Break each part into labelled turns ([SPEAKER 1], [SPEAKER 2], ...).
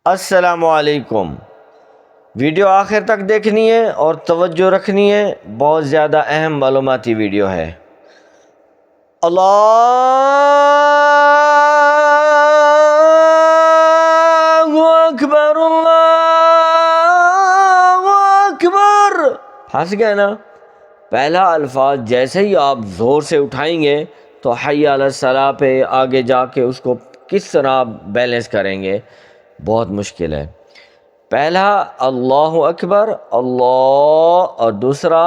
[SPEAKER 1] السلام علیکم۔ ویڈیو آخر تک دیکھنی ہے اور توجہ رکھنی ہے، بہت زیادہ اہم معلوماتی ویڈیو ہے۔ اللہ اکبر، اللہ اکبر۔ پھنس گئے نا؟ پہلا الفاظ جیسے ہی آپ زور سے اٹھائیں گے تو حی علی الصلاۃ پہ آگے جا کے اس کو کس طرح بیلنس کریں گے، بہت مشکل ہے۔ پہلا اللہ اکبر، اللہ، اور دوسرا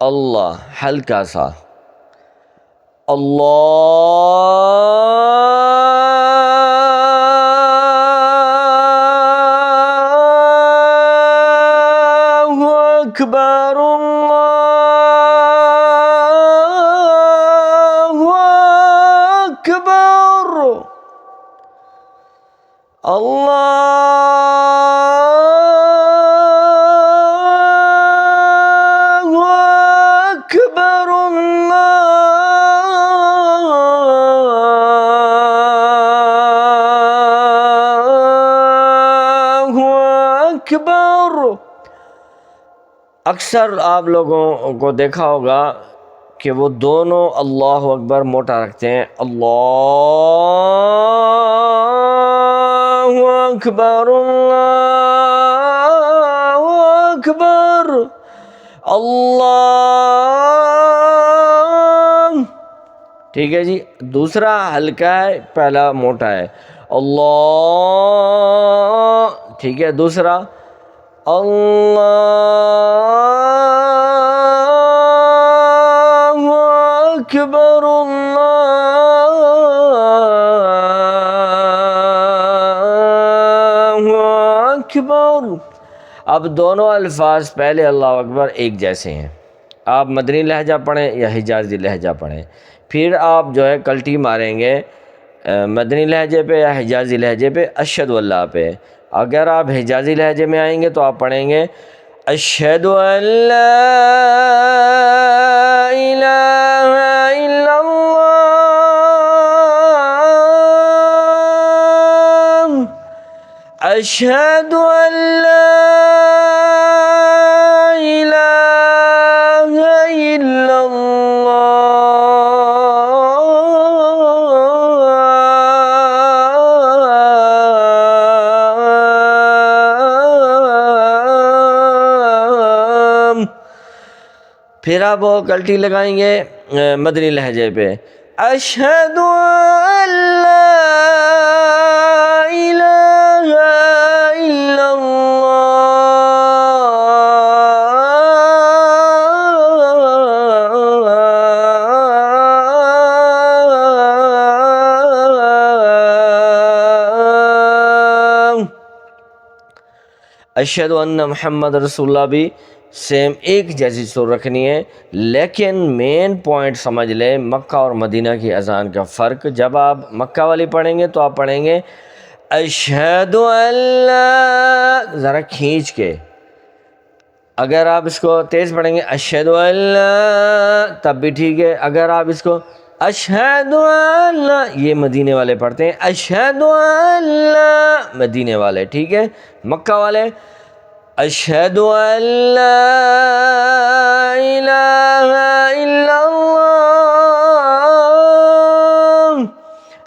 [SPEAKER 1] اللہ ہلکا سا، اللہ اکبر، اللہ اکبر، اللہ اکبر، اللہ اکبر۔ اکثر آپ لوگوں کو دیکھا ہوگا کہ وہ دونوں اللہ اکبر موٹا رکھتے ہیں، اللہ اکبر، اللہ اکبر، اللہ۔ ٹھیک ہے جی، دوسرا ہلکا ہے، پہلا موٹا ہے، اللہ۔ ٹھیک ہے، دوسرا اللہ اکبر، اللہ اکبر۔ اب دونوں الفاظ پہلے اللہ اکبر ایک جیسے ہیں، آپ مدنی لہجہ پڑھیں یا حجازی لہجہ پڑھیں، پھر آپ جو ہے کلٹی ماریں گے مدنی لہجے پہ یا حجازی لہجے پہ، اشہد اللہ پہ۔ اگر آپ حجازی لہجے میں آئیں گے تو آپ پڑھیں گے اشہد ان لا الہ الا اللہ، اشہد ان لا الہ الا اللہ۔ پھر آپ وہ کلٹی لگائیں گے مدنی لہجے پہ، اشہد ان لا الہ الا اللہ، اشہد ان محمد رسول اللہ بھی سیم ایک جیسی سر رکھنی ہے، لیکن مین پوائنٹ سمجھ لیں مکہ اور مدینہ کی اذان کا فرق۔ جب آپ مکہ والی پڑھیں گے تو آپ پڑھیں گے اشہد ان لا، ذرا کھینچ کے۔ اگر آپ اس کو تیز پڑھیں گے اشہد ان لا تب بھی ٹھیک ہے۔ اگر آپ اس کو اشہد ان لا، یہ مدینے والے پڑھتے ہیں، اشہد ان لا مدینے والے، ٹھیک ہے۔ مکہ والے اشہد ان لا الہ الا اللہ۔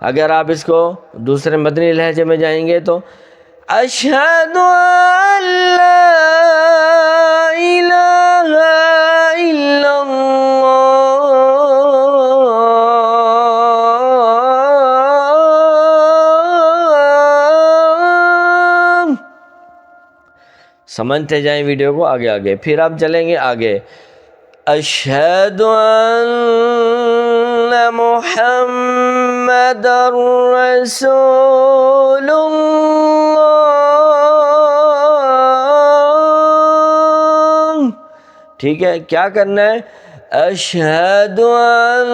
[SPEAKER 1] اگر آپ اس کو دوسرے مدنی لہجے میں جائیں گے تو اشہد ان لا الہ الا اللہ۔ سمجھتے جائیں ویڈیو کو آگے آگے، پھر آپ چلیں گے آگے، اشہد ان محمد رسول اللہ۔ ٹھیک ہے، کیا کرنا ہے؟ اشہد ان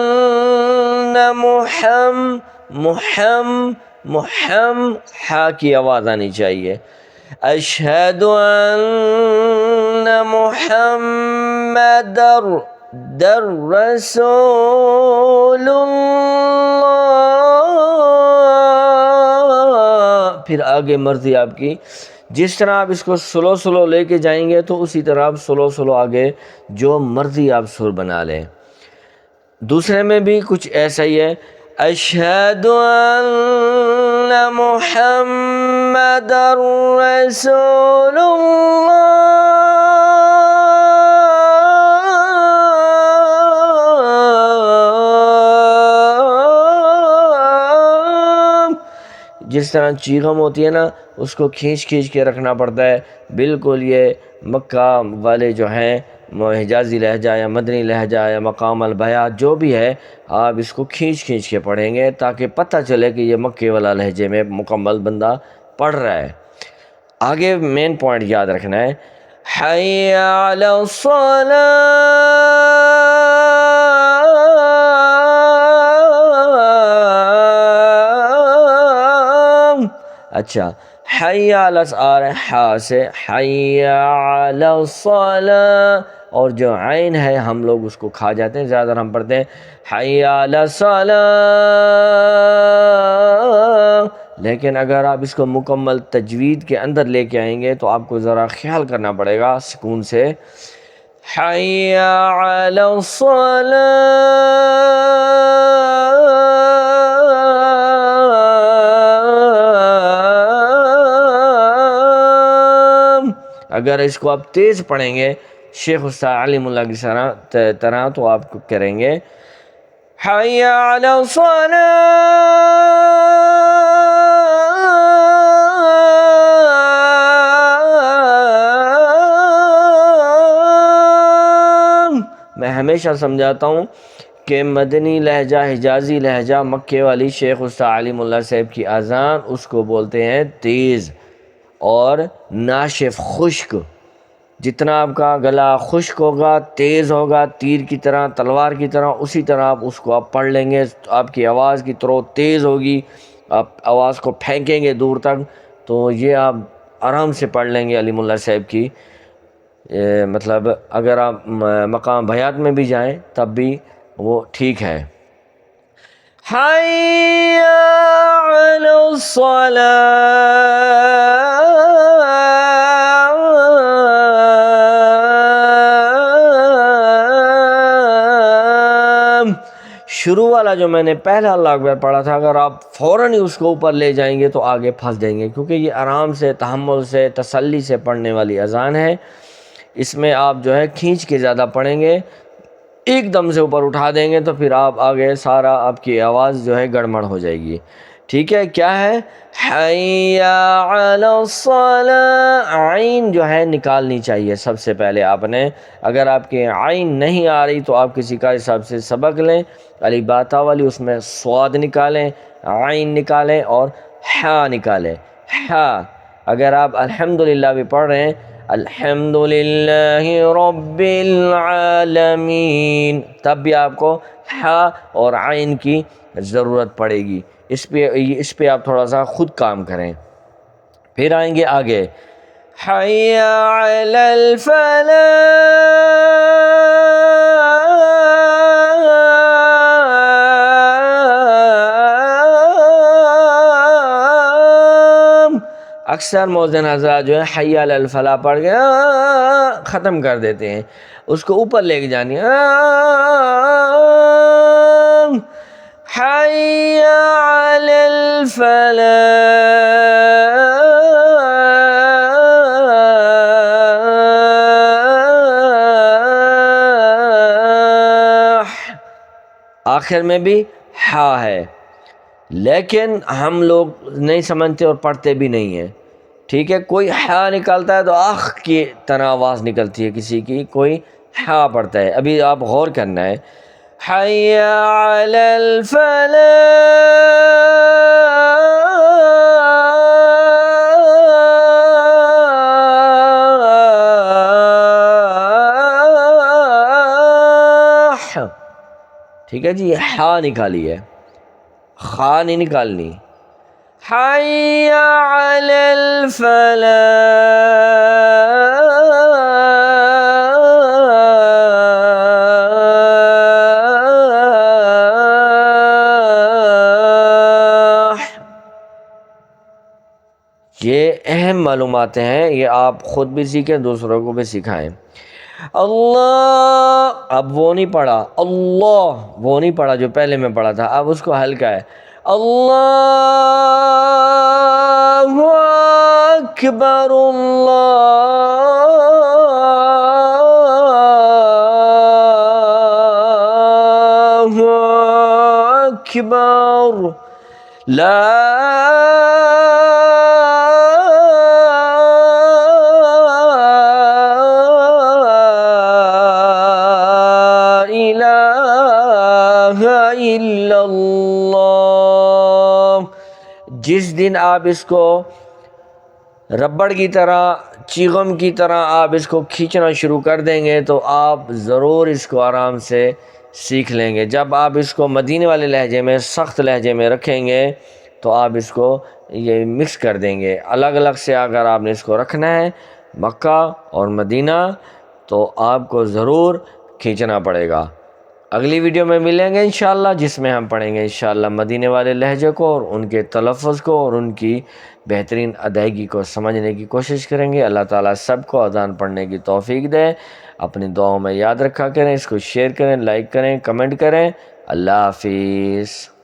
[SPEAKER 1] محم ہا کی آواز آنی چاہیے، اشہد ان محمد در رسول اللہ، پھر آگے مرضی آپ کی، جس طرح آپ اس کو سلو سلو لے کے جائیں گے تو اسی طرح آپ سلو سلو آگے جو مرضی آپ سر بنا لیں۔ دوسرے میں بھی کچھ ایسا ہی ہے، اشہد ان محمد رسول اللہ، جس طرح چیغم ہوتی ہے نا اس کو کھینچ کھینچ کے رکھنا پڑتا ہے، بالکل یہ مکہ والے جو ہیں حجازی لہجہ یا مدنی لہجہ یا مقام البیات جو بھی ہے، آپ اس کو کھینچ کھینچ کے پڑھیں گے تاکہ پتہ چلے کہ یہ مکے والا لہجے میں مکمل بندہ پڑھ رہا ہے۔ آگے مین پوائنٹ یاد رکھنا ہے، حی علی الصلاۃ۔ اچھا، حی علی آ رہا ہے ہا سے، حی علی الصلاۃ، اور جو عین ہے ہم لوگ اس کو کھا جاتے ہیں، زیادہ ہم پڑھتے ہیں حی علی الصلاۃ، لیکن اگر آپ اس کو مکمل تجوید کے اندر لے کے آئیں گے تو آپ کو ذرا خیال کرنا پڑے گا سکون سے، حی علی الصلاۃ۔ اگر اس کو آپ تیز پڑھیں گے شیخ استاد علیم اللہ کی طرح تو آپ کو کریں گے حی علی الصلاۃ۔ میں ہمیشہ سمجھاتا ہوں کہ مدنی لہجہ، حجازی لہجہ، مکے والی شیخ استاد علیم اللہ صاحب کی اذان اس کو بولتے ہیں تیز اور ناشف، خشک۔ جتنا آپ کا گلا خشک ہوگا، تیز ہوگا، تیر کی طرح، تلوار کی طرح، اسی طرح آپ اس کو آپ پڑھ لیں گے، آپ کی آواز کی طرح تیز ہوگی، آپ آواز کو پھینکیں گے دور تک، تو یہ آپ آرام سے پڑھ لیں گے علیم اللہ صاحب کی۔ مطلب اگر آپ مقام بیات میں بھی جائیں تب بھی وہ ٹھیک ہے۔ حی علی الصلاۃ۔ شروع والا جو میں نے پہلا اللہ اکبر پڑھا تھا، اگر آپ فوراً ہی اس کو اوپر لے جائیں گے تو آگے پھنس جائیں گے، کیونکہ یہ آرام سے، تحمل سے، تسلی سے پڑھنے والی اذان ہے۔ اس میں آپ جو ہے کھینچ کے زیادہ پڑھیں گے، ایک دم سے اوپر اٹھا دیں گے تو پھر آپ آگے سارا آپ کی آواز جو ہے گڑمڑ ہو جائے گی۔ ٹھیک ہے، کیا ہے؟ حی علی الصلاۃ، عین جو ہے نکالنی چاہیے سب سے پہلے آپ نے۔ اگر آپ کی عین نہیں آ رہی تو آپ کسی کا حساب سے سبق لیں، علی باتا والی، اس میں صاد نکالیں، عین نکالیں اور حا نکالیں۔ حا، اگر آپ الحمدللہ بھی پڑھ رہے ہیں، الحمدللہ رب العالمین، تب بھی آپ کو حا اور عین کی ضرورت پڑے گی۔ اس پہ آپ تھوڑا سا خود کام کریں۔ پھر آئیں گے آگے، حی علی الفلاح۔ اکثر مؤذن حضرات جو ہے حی علی الفلاح پڑھ کے ختم کر دیتے ہیں، اس کو اوپر لے کے جانی ہے، حی علی الفلاح۔ آخر میں بھی ہا ہے، لیکن ہم لوگ نہیں سمجھتے اور پڑھتے بھی نہیں ہیں۔ ٹھیک ہے، کوئی ہا نکالتا ہے تو آخ کی طرح آواز نکلتی ہے کسی کی، کوئی ہا پڑھتا ہے، ابھی آپ غور کرنا ہے، حی علی الفلاح۔ ٹھیک ہے جی، ہا نکالی ہے، خا نہیں نکالنی، حی علی الفلاح۔ یہ اہم معلومات ہیں، یہ آپ خود بھی سیکھیں، دوسروں کو بھی سکھائیں۔ اللہ، اب وہ نہیں پڑھا، اللہ وہ نہیں پڑھا جو پہلے میں پڑھا تھا، اب اس کو ہلکا ہے۔ اللہ اکبر، اللہ اکبر، لا الہ الا اللہ۔ جس دن آپ اس کو ربڑ کی طرح، چیغم کی طرح آپ اس کو کھینچنا شروع کر دیں گے تو آپ ضرور اس کو آرام سے سیکھ لیں گے۔ جب آپ اس کو مدینے والے لہجے میں، سخت لہجے میں رکھیں گے تو آپ اس کو یہ مکس کر دیں گے۔ الگ الگ سے اگر آپ نے اس کو رکھنا ہے مکہ اور مدینہ تو آپ کو ضرور کھینچنا پڑے گا۔ اگلی ویڈیو میں ملیں گے انشاءاللہ، جس میں ہم پڑھیں گے انشاءاللہ مدینے والے لہجے کو اور ان کے تلفظ کو اور ان کی بہترین ادائیگی کو سمجھنے کی کوشش کریں گے۔ اللہ تعالیٰ سب کو اذان پڑھنے کی توفیق دے۔ اپنی دعاؤں میں یاد رکھا کریں، اس کو شیئر کریں، لائک کریں، کمنٹ کریں۔ اللہ حافظ۔